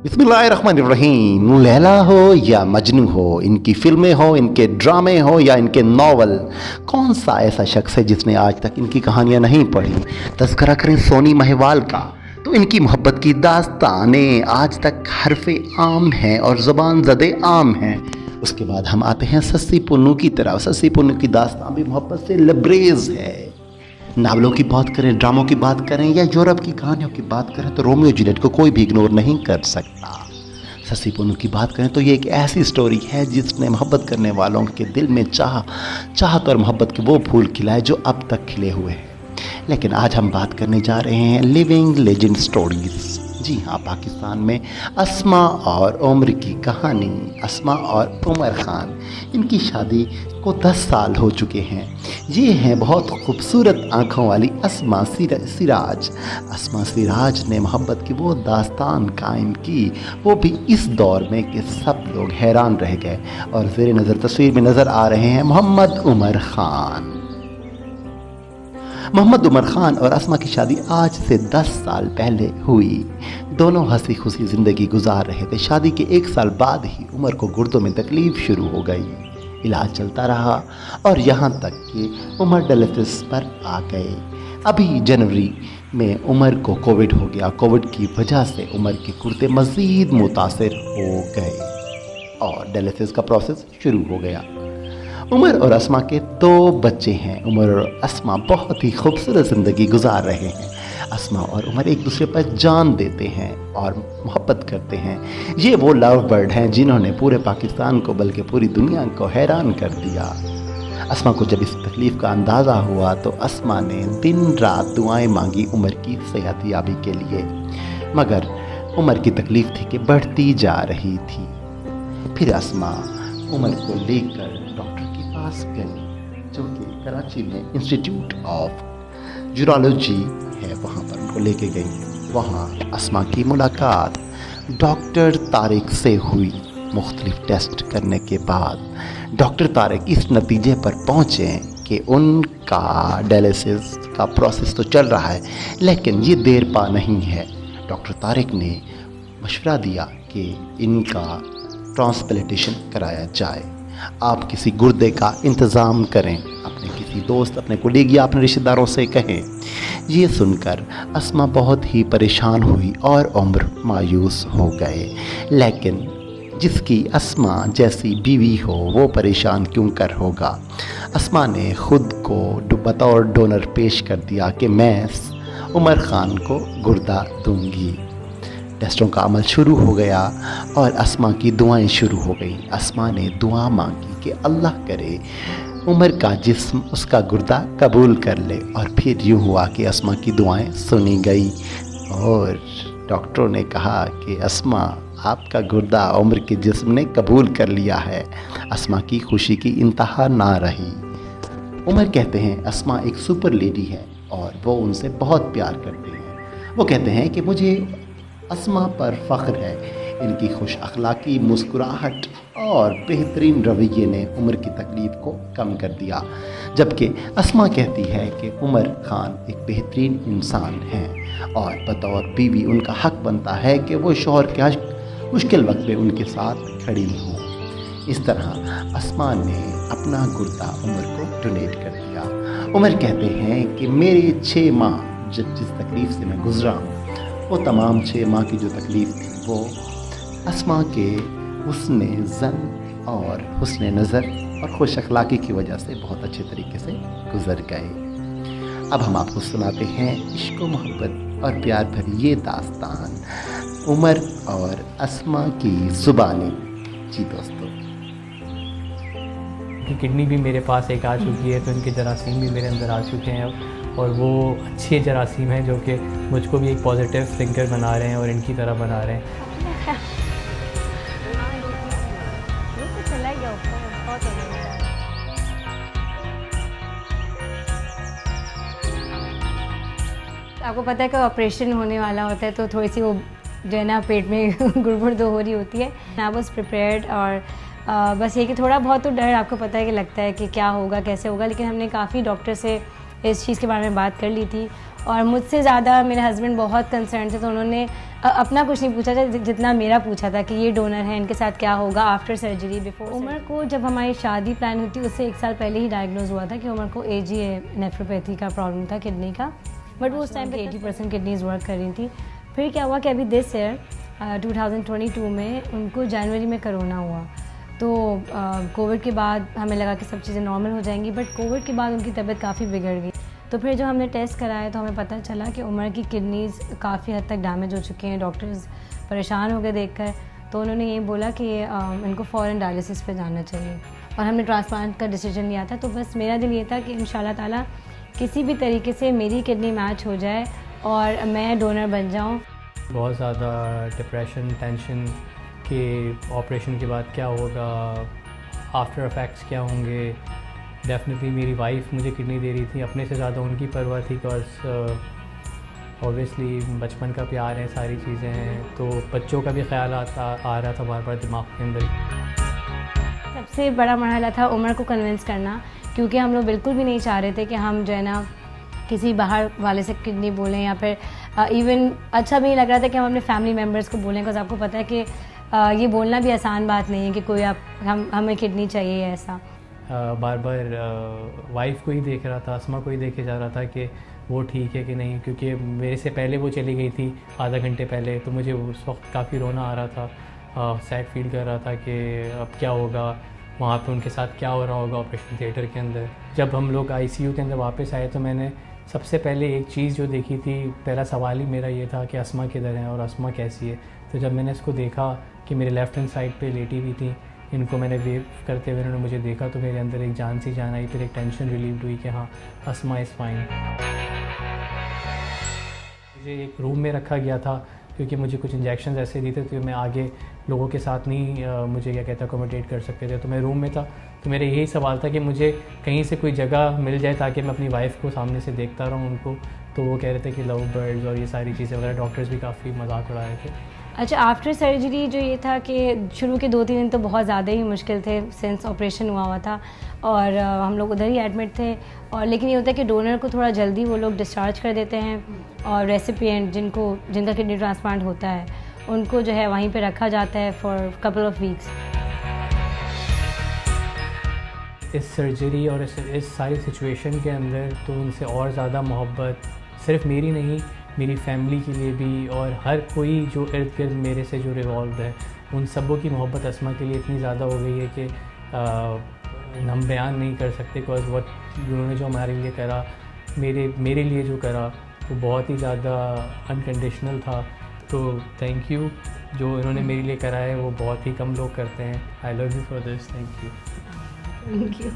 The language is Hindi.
बिस्मिल्लाहिर्रहमानिर्रहीम। लैला हो या मजनू हो, इनकी फिल्में हो, इनके ड्रामे हो या इनके नावल, कौन सा ऐसा शख्स है जिसने आज तक इनकी कहानियाँ नहीं पढ़ी। तज़किरा करें सोनी महिवाल का तो इनकी मोहब्बत की दास्तानें आज तक हरफ़े आम हैं और ज़ुबान ज़दे आम हैं। उसके बाद हम आते हैं सस्सी पुन्नू की तरफ। सस्सी पुन्नू की दास्तान भी मोहब्बत से लबरेज़ है। नावलों की बात करें, ड्रामों की बात करें या यूरोप की कहानियों की बात करें तो रोमियो जूलियट को कोई भी इग्नोर नहीं कर सकता। सस्सी पुन्नू की बात करें तो ये एक ऐसी स्टोरी है जिसने मोहब्बत करने वालों के दिल में चाहत और मोहब्बत के वो फूल खिलाए जो अब तक खिले हुए हैं। लेकिन आज हम बात करने जा रहे हैं लिविंग लेजेंड स्टोरीज़। जी हाँ, पाकिस्तान में अस्मा और उमर की कहानी। अस्मा और उमर ख़ान, इनकी शादी को 10 साल हो चुके हैं। ये हैं बहुत खूबसूरत आँखों वाली अस्मा सिराज। अस्मा सिराज ने मोहब्बत की वो दास्तान कायम की, वो भी इस दौर में कि सब लोग हैरान रह गए। और ज़ेरे नज़र तस्वीर में नज़र आ रहे हैं मोहम्मद उमर ख़ान। मोहम्मद उमर ख़ान और अस्मा की शादी आज से 10 साल पहले हुई। दोनों हंसी खुशी ज़िंदगी गुजार रहे थे। शादी के 1 साल बाद ही उमर को गुर्दों में तकलीफ़ शुरू हो गई। इलाज चलता रहा और यहाँ तक कि उमर डायलिसिस पर आ गए। अभी जनवरी में उमर को कोविड हो गया। कोविड की वजह से उमर के गुर्दे मज़ीद मुतासिर हो गए और डायलिसिस का प्रोसेस शुरू हो गया। उमर और अस्मा के 2 बच्चे हैं। उमर और अस्मा बहुत ही खूबसूरत ज़िंदगी गुजार रहे हैं। अस्मा और उमर एक दूसरे पर जान देते हैं और मोहब्बत करते हैं। ये वो लव बर्ड हैं जिन्होंने पूरे पाकिस्तान को बल्कि पूरी दुनिया को हैरान कर दिया। अस्मा को जब इस तकलीफ़ का अंदाज़ा हुआ तो अस्मा ने दिन रात दुआएं मांगी उमर की सेहतयाबी के लिए, मगर उमर की तकलीफ़ थी कि बढ़ती जा रही थी। फिर अस्मा उमर को लेकर डॉक्टर के पास गई, जो कि कराची में इंस्टीट्यूट ऑफ यूरोलॉजी है, वहाँ पर उनको लेके गई। वहाँ अस्मा की मुलाकात डॉक्टर तारिक से हुई। मुख्तलिफ टेस्ट करने के बाद डॉक्टर तारिक इस नतीजे पर पहुँचे कि उनका डायलिसिस का प्रोसेस तो चल रहा है लेकिन ये देर पा नहीं है। डॉक्टर तारिक ने मशवरा दिया कि इनका ट्रांसप्लांटेशन कराया जाए। आप किसी गुर्दे का इंतज़ाम करें, अपने किसी दोस्त, अपने कोलीग या अपने रिश्तेदारों से कहें। ये सुनकर अस्मा बहुत ही परेशान हुई और उमर मायूस हो गए। लेकिन जिसकी अस्मा जैसी बीवी हो वो परेशान क्यों कर होगा। अस्मा ने ख़ुद को बतौर डोनर पेश कर दिया कि मैं उमर ख़ान को गुर्दा दूंगी। टेस्टों का अमल शुरू हो गया और अस्मा की दुआएं शुरू हो गई। अस्मा ने दुआ मांगी कि अल्लाह करे उमर का जिस्म उसका गुर्दा कबूल कर ले। और फिर यूँ हुआ कि अस्मा की दुआएं सुनी गई और डॉक्टरों ने कहा कि अस्मा, आपका गुर्दा उमर के जिस्म ने कबूल कर लिया है। अस्मा की खुशी की इंतहा ना रही। उमर कहते हैं अस्मा एक सुपर लेडी है और वो उनसे बहुत प्यार करते हैं। वो कहते हैं कि मुझे अस्मा पर फ़ख्र है। इनकी खुश अखलाकी, मुस्कुराहट और बेहतरीन रवैये ने उमर की तकलीफ़ को कम कर दिया। जबकि अस्मा कहती है कि उमर ख़ान एक बेहतरीन इंसान है और बतौर बीवी उनका हक़ बनता है कि वो शौहर के हर मुश्किल वक्त में उनके साथ खड़ी हो। इस तरह अस्मा ने अपना गुर्दा उमर को डोनेट कर दिया। उमर कहते हैं कि मेरे 6 माह जिस तकलीफ़ से मैं गुज़रा हूँ, वो तमाम 6 माह की जो तकलीफ़ थी वो अस्मा के हुस्ने ज़न और हुस्ने नज़र और खुश अखलाकी की वजह से बहुत अच्छे तरीके से गुज़र गए। अब हम आपको सुनाते हैं इश्क व मोहब्बत और प्यार भरी ये दास्तान, उमर और अस्मा की ज़ुबानी। जी दोस्तों, कि किडनी भी मेरे पास एक आ चुकी है, तो इनके जरासीम भी मेरे अंदर आ चुके हैं और वो अच्छे जरासीम हैं जो कि मुझको भी एक पॉजिटिव थिंकर बना रहे हैं और इनकी तरह बना रहे हैं। आपको पता है कि ऑपरेशन होने वाला होता है तो थोड़ी सी वो जो है ना पेट में गुड़गुड़ तो हो रही होती है। आई वाज प्रिपेयर्ड और बस ये कि थोड़ा बहुत तो डर आपको पता है कि लगता है कि क्या होगा कैसे होगा, लेकिन हमने काफ़ी डॉक्टर से इस चीज़ के बारे में बात कर ली थी और मुझसे ज़्यादा मेरे हस्बैंड बहुत कंसर्न थे, तो उन्होंने अपना कुछ नहीं पूछा था जितना मेरा पूछा था कि ये डोनर है, इनके साथ क्या होगा आफ्टर सर्जरी बिफोर। उमर को जब हमारी शादी प्लान हुई थी उससे 1 साल पहले ही डायग्नोज हुआ था कि उमर को AGA नेफ्रोपैथी का प्रॉब्लम था किडनी का, बट वो उस टाइम पे 80% किडनीज वर्क कर रही थी। फिर क्या हुआ कि अभी दिस ईयर 2022 में उनको जनवरी में कोरोना हुआ, तो कोविड के बाद हमें लगा कि सब चीज़ें नॉर्मल हो जाएंगी, बट कोविड के बाद उनकी तबीयत काफ़ी बिगड़ गई। तो फिर जब हमने टेस्ट कराया तो हमें पता चला कि उमर की किडनीज़ काफ़ी हद तक डैमेज हो चुकी हैं। डॉक्टर्स परेशान हो गए देखकर, तो उन्होंने ये बोला कि इनको फ़ौरन डायलिसिस पे जाना चाहिए और हमने ट्रांसप्लांट का डिसीजन लिया था। तो बस मेरा दिल ये था कि इंशाल्लाह ताला किसी भी तरीके से मेरी किडनी मैच हो जाए और मैं डोनर बन जाऊँ। बहुत ज़्यादा डिप्रेशन, टेंशन कि ऑपरेशन के बाद क्या होगा, आफ्टर इफ़ेक्ट्स क्या होंगे। डेफिनेटली मेरी वाइफ मुझे किडनी दे रही थी, अपने से ज़्यादा उनकी परवाह थी, बिकॉज ऑब्वियसली बचपन का प्यार है, सारी चीज़ें हैं, तो बच्चों का भी ख्याल आ रहा था बार बार दिमाग के अंदर। सबसे बड़ा मरहला था उमर को कन्विंस करना, क्योंकि हम लोग बिल्कुल भी नहीं चाह रहे थे कि हम जो है ना किसी बाहर वाले से किडनी बोलें, या फिर इवन अच्छा भी नहीं लग रहा था कि हम अपने फैमिली मेम्बर्स को बोलें, बिकॉज आपको पता है कि ये बोलना भी आसान बात नहीं है कि कोई हमें किडनी चाहिए ऐसा। बार बार वाइफ को ही देख रहा था, अस्मा को ही देखे जा रहा था कि वो ठीक है कि नहीं, क्योंकि मेरे से पहले वो चली गई थी आधा घंटे पहले, तो मुझे उस वक्त काफ़ी रोना आ रहा था, सैड फील कर रहा था कि अब क्या होगा, वहाँ पे उनके साथ क्या हो रहा होगा ऑपरेशन थिएटर के अंदर। जब हम लोग ICU के अंदर वापस आए तो मैंने सबसे पहले एक चीज़ जो देखी थी, पहला सवाल ही मेरा ये था कि अस्मा किधर है और अस्मा कैसी है। तो जब मैंने इसको देखा कि मेरे लेफ़्ट हैंड साइड पे लेटी हुई थी, इनको मैंने वेव करते हुए उन्होंने मुझे देखा, तो मेरे अंदर एक जान सी जान आई, फिर एक टेंशन रिलीव हुई कि हाँ अस्मा इज़ फाइन। मुझे एक रूम में रखा गया था क्योंकि मुझे कुछ इंजेक्शन ऐसे दिए थे तो मैं आगे लोगों के साथ नहीं मुझे क्या कहता अकोमोडेट कर सकते थे, तो मैं रूम में था। तो मेरा यही सवाल था कि मुझे कहीं से कोई जगह मिल जाए ताकि मैं अपनी वाइफ को सामने से देखता रहूँ उनको। तो वो कह रहे थे कि लव बर्ड्स और ये सारी चीज़ें वगैरह, डॉक्टर्स भी काफ़ी मजाक उड़ा रहे थे। अच्छा, आफ्टर सर्जरी जो ये था कि शुरू के 2-3 दिन तो बहुत ज़्यादा ही मुश्किल थे, सिंस ऑपरेशन हुआ था और हम लोग उधर ही एडमिट थे। और लेकिन ये होता है कि डोनर को थोड़ा जल्दी वो लोग डिस्चार्ज कर देते हैं और रेसिपिएंट जिनका किडनी ट्रांसप्लांट होता है उनको जो है वहीं पे रखा जाता है फॉर कपल ऑफ वीक्स। इस सर्जरी और इस सारी सिचुएशन के अंदर तो उनसे और ज़्यादा मोहब्बत सिर्फ मेरी नहीं, मेरी फैमिली के लिए भी, और हर कोई जो इर्द गिर्द मेरे से जो रिवॉल्व है उन सबों की मोहब्बत अस्मा के लिए इतनी ज़्यादा हो गई है कि हम बयान नहीं कर सकते। बिकॉज उन्होंने जो हमारे लिए करा, मेरे लिए जो करा वो बहुत ही ज़्यादा अनकंडीशनल था। तो थैंक यू, जो इन्होंने मेरे लिए करा है वो बहुत ही कम लोग करते हैं। I love you for this, thank you. Thank you.